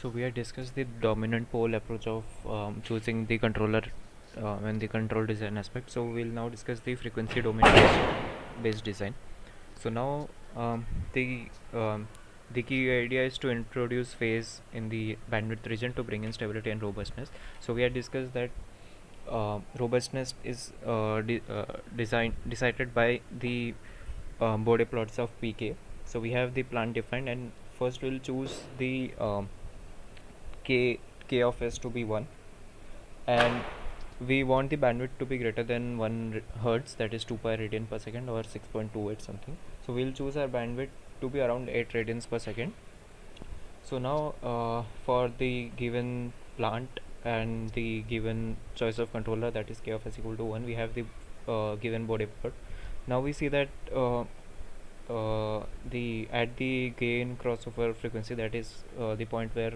So we had discussed the dominant pole approach of choosing the controller and the control design aspect. So we'll now discuss the frequency domain based design. So now the the key idea is to introduce phase in the bandwidth region to bring in stability and robustness. So we had discussed that robustness is decided by the Bode plots of PK. So we have the plant defined, and first we'll choose the k k of s to be 1, and we want the bandwidth to be greater than 1 hertz, that is 2 pi radian per second or 6.28 something. So we'll choose our bandwidth to be around 8 radians per second. So now for the given plant and the given choice of controller, that is k of s equal to 1, we have the given Bode plot. Now we see that the at the gain crossover frequency, that is the point where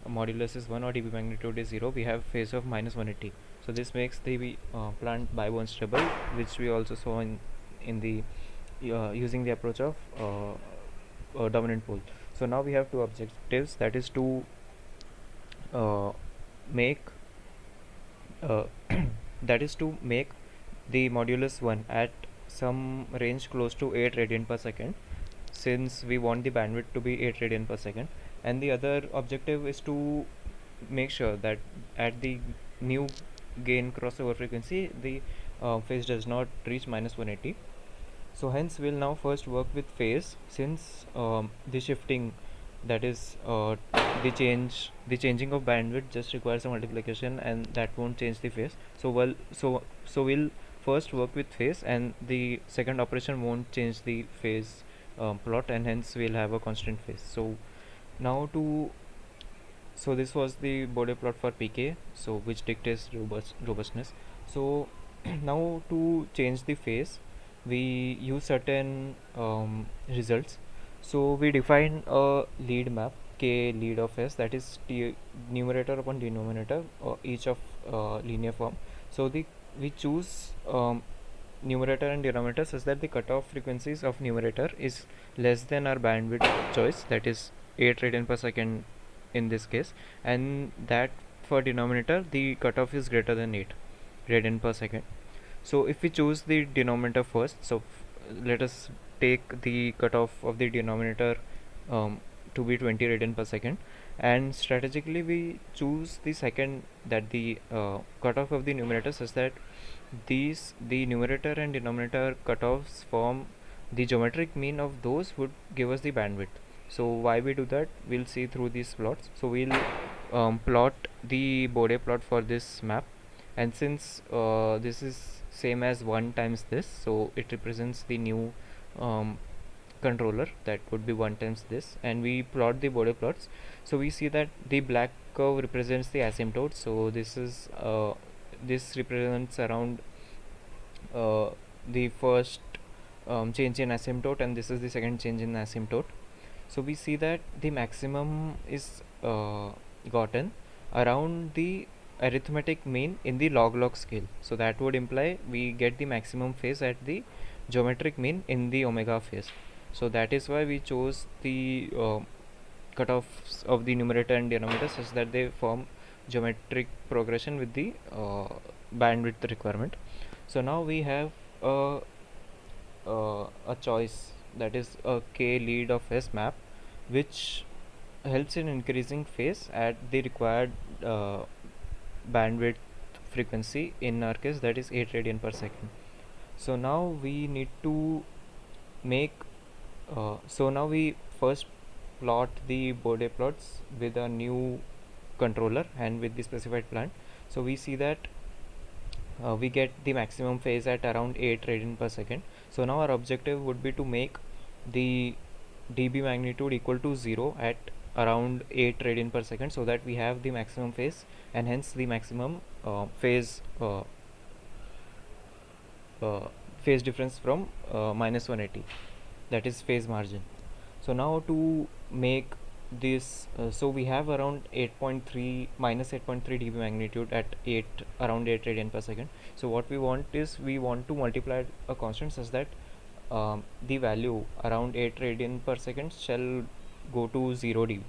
modulus is 1 or dB magnitude is 0, we have phase of minus 180. So this makes the plant bipole stable, which we also saw in the using the approach of dominant pole. So now we have two objectives, that is to make uh, that is to make the modulus 1 at some range close to 8 radian per second, since we want the bandwidth to be 8 radian per second, and the other objective is to make sure that at the new gain crossover frequency the phase does not reach minus 180. So hence we'll now first work with phase, since the shifting, that is the changing of bandwidth just requires a multiplication, and that won't change the phase. So we'll first work with phase, and the second operation won't change the phase plot, and hence we'll have a constant phase. Now to so this was the Bode plot for PK, so which dictates robustness. So now to change the phase, we use certain results. So we define a lead map k lead of s, that is numerator upon denominator, each of linear form. So we choose numerator and denominator such that the cutoff frequencies of numerator is less than our bandwidth choice, that is 8 radian per second in this case, and that for denominator the cutoff is greater than 8 radian per second. So if we choose the denominator first, so let us take the cutoff of the denominator to be 20 radian per second, and strategically we choose the second, that the cutoff of the numerator, such that the numerator and denominator cutoffs form the geometric mean of those would give us the bandwidth. So why we do that, we'll see through these plots. So we'll plot the Bode plot for this map, and since this is same as 1 times this, so it represents the new controller, that would be 1 times this, and we plot the Bode plots. So we see that the black curve represents the asymptote. So this represents around the first change in asymptote, and this is the second change in asymptote. So we see that the maximum is gotten around the arithmetic mean in the log scale. So that would imply we get the maximum phase at the geometric mean in the omega phase. So that is why we chose the cutoffs of the numerator and denominator such that they form geometric progression with the bandwidth requirement. So now we have a choice, that is a k lead of s map, which helps in increasing phase at the required bandwidth frequency, in our case that is 8 radian per second. So now we need to make so now we first plot the Bode plots with a new controller and with the specified plant. So we see that we get the maximum phase at around 8 radian per second. So now our objective would be to make the dB magnitude equal to 0 at around 8 radian per second, so that we have the maximum phase, and hence the maximum phase phase difference from minus 180, that is phase margin. So now to make this, so we have around 8.3 minus 8.3 dB magnitude at around 8 radian per second. So what we want is, we want to multiply a constant such that the value around 8 radian per second shall go to 0 dB.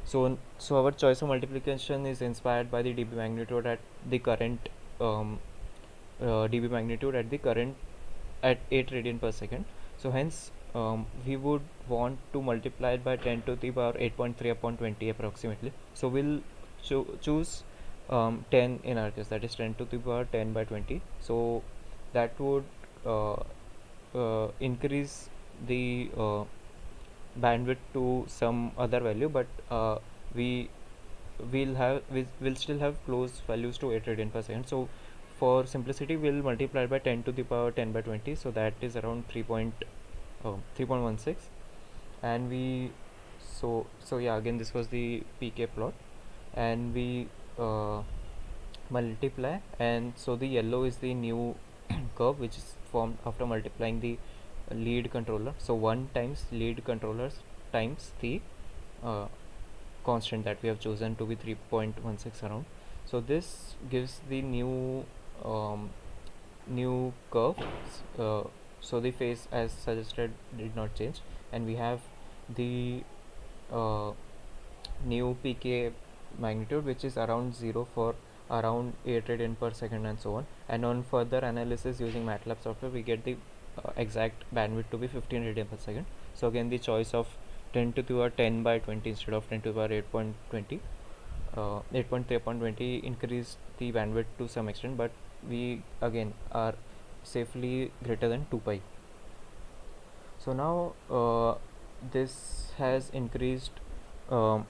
So our choice of multiplication is inspired by the dB magnitude at the current dB magnitude at the current at 8 radian per second. So hence we would want to multiply it by 10 to the power 8.3 upon 20 approximately. So we'll choose 10 in our case, that is 10 to the power 10 by 20. So that would increase the bandwidth to some other value, but we will still have close values to 8 radian per second. So for simplicity we'll multiply by 10 to the power 10 by 20, so that is around 3.16. And we so yeah, again this was the pk plot, and we multiply, and so the yellow is the new curve which is formed after multiplying the lead controller. So 1 times lead controllers times the uh, constant that we have chosen to be 3.16 around. So this gives the um, new curve. So the phase as suggested did not change, and we have the uh, new pk magnitude which is around 0 for around 8 radian per second and so on. And on further analysis using MATLAB software, we get the exact bandwidth to be 15 radian per second. So again the choice of 10 to the power 10 by 20 instead of 10 to the power 8.20 8.3 upon 20 increase the bandwidth to some extent, but we again are safely greater than 2 pi. So now this has increased um,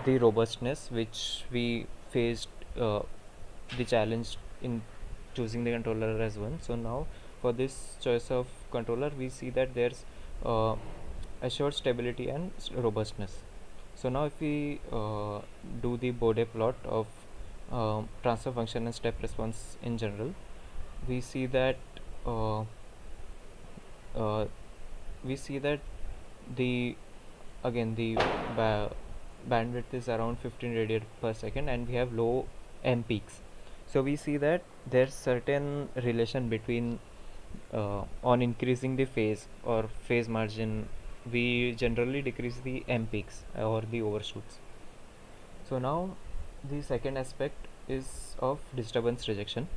the robustness which we faced the challenge in choosing the controller as one. So now for this choice of controller we see that there's uh, assured stability and robustness. So now if we do the Bode plot of transfer function and step response in general, we see that uh, uh, we see that the again the bandwidth is around 15 radian per second, and we have low m peaks. So we see that there's certain relation between on increasing the phase or phase margin, we generally decrease the m peaks or the overshoots. So now the second aspect is of disturbance rejection.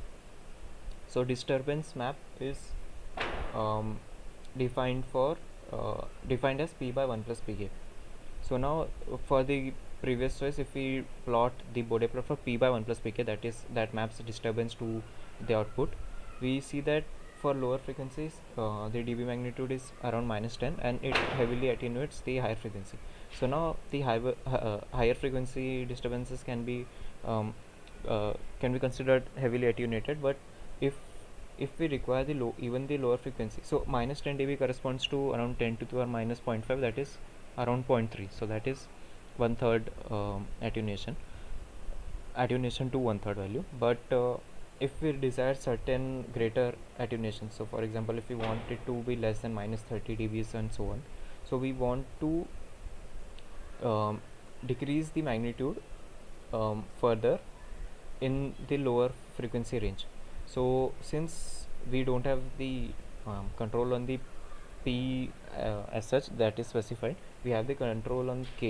So disturbance map is um, defined for defined as p by 1 plus pk. So now for the previous choice, if we plot the Bode plot for p by 1 plus pk, that maps the disturbance to the output, we see that for lower frequencies the dB magnitude is around -10, and it heavily attenuates the higher frequency. So now the higher frequency disturbances um, can be considered heavily attenuated, but if we require the even the lower frequency, so -10 dB corresponds to around 10 to the power minus 0.5, that is around 0.3. So that is one third attenuation to one third value. But if we desire certain greater attenuation, so for example if we want it to be less than -30 dBs and so on, so we want to decrease the magnitude further in the lower frequency range. So since we don't have the control on the p as such that is specified, we have the control on k,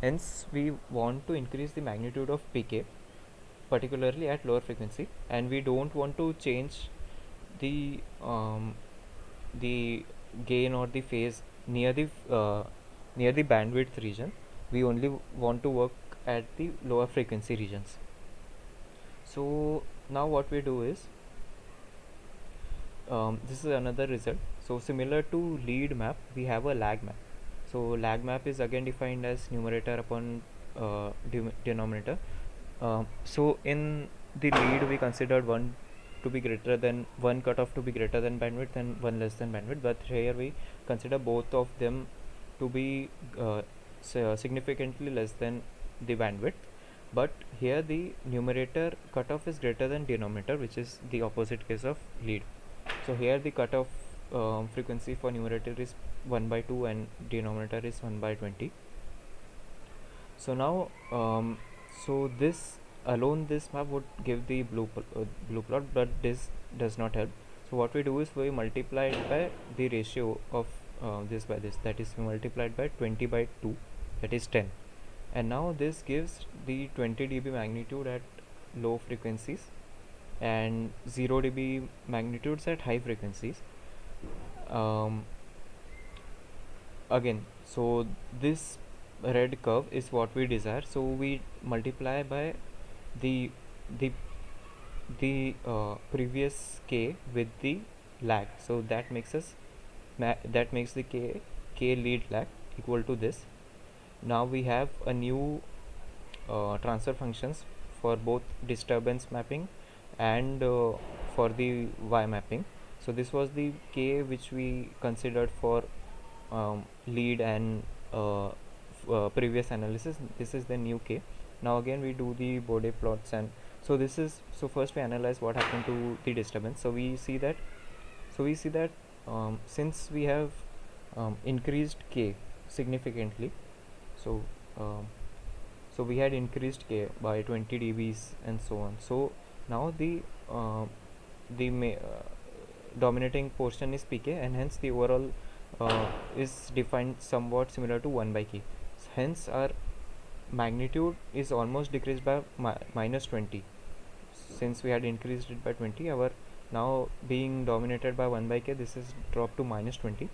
hence we want to increase the magnitude of pk particularly at lower frequency, and we don't want to change the gain or the phase near the bandwidth region. We only want to work at the lower frequency regions. So now what we do is this is another result. So similar to lead map, we have a lag map. So lag map is again defined as numerator upon denominator. So in the lead we considered one to be greater than one cutoff to be greater than bandwidth and one less than bandwidth, but here we consider both of them to be significantly less than the bandwidth. But here the numerator cutoff is greater than denominator, which is the opposite case of lead. So here the cutoff frequency for numerator is 1 by 2 and denominator is 1 by 20. So now so this alone, this map would give the blue plot, but this does not help. So what we do is we multiply it by the ratio of this by this, that is we multiplied by 20 by 2, that is 10, and now this gives the 20 dB magnitude at low frequencies and 0 dB magnitudes at high frequencies. um, Again, so this red curve is what we desire, so we multiply by the the previous k with the lag, so that makes us that makes the k lead lag equal to this. Now we have a new transfer functions for both disturbance mapping and for the y mapping. So this was the k which we considered for lead and previous analysis. This is the new k. Now again we do the Bode plots, and so this is, so first we analyze what happened to the disturbance. So we see that since we have increased k significantly, so um, so we had increased k by 20 dBs and so on. So now uh, the dominating portion is pk, and hence the overall is defined somewhat similar to 1 by k. Hence our magnitude is almost decreased by minus 20. Since we had increased it by 20, our now being dominated by 1 by k, this is dropped to minus 20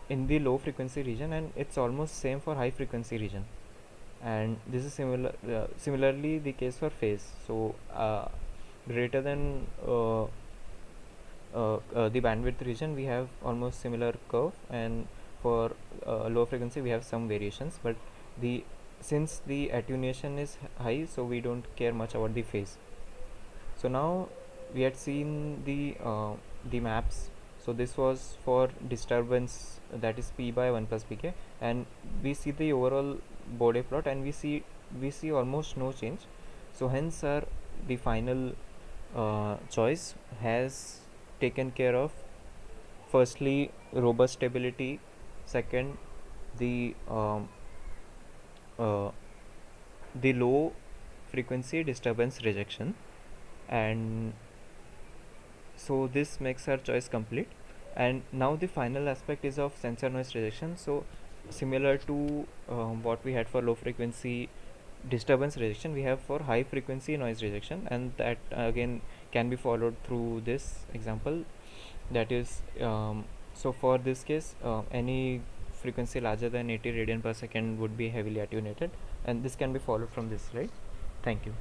in the low frequency region, and it's almost same for high frequency region. And this is similarly the case for phase. So greater than the bandwidth region, we have almost similar curve, and for low frequency we have some variations, but the since the attenuation is high, so we don't care much about the phase. So now we had seen the maps. So this was for disturbance, that is p by 1 plus pk, and we see the overall Bode plot, and we see almost no change. So hence our the final choice has taken care of, firstly robust stability, second the uh, the low frequency disturbance rejection, and so this makes our choice complete. And now the final aspect is of sensor noise rejection. So similar to what we had for low frequency disturbance rejection, we have for high frequency noise rejection, and that again can be followed through this example. That is, so for this case, any frequency larger than 80 radian per second would be heavily attenuated, and this can be followed from this slide. Thank you.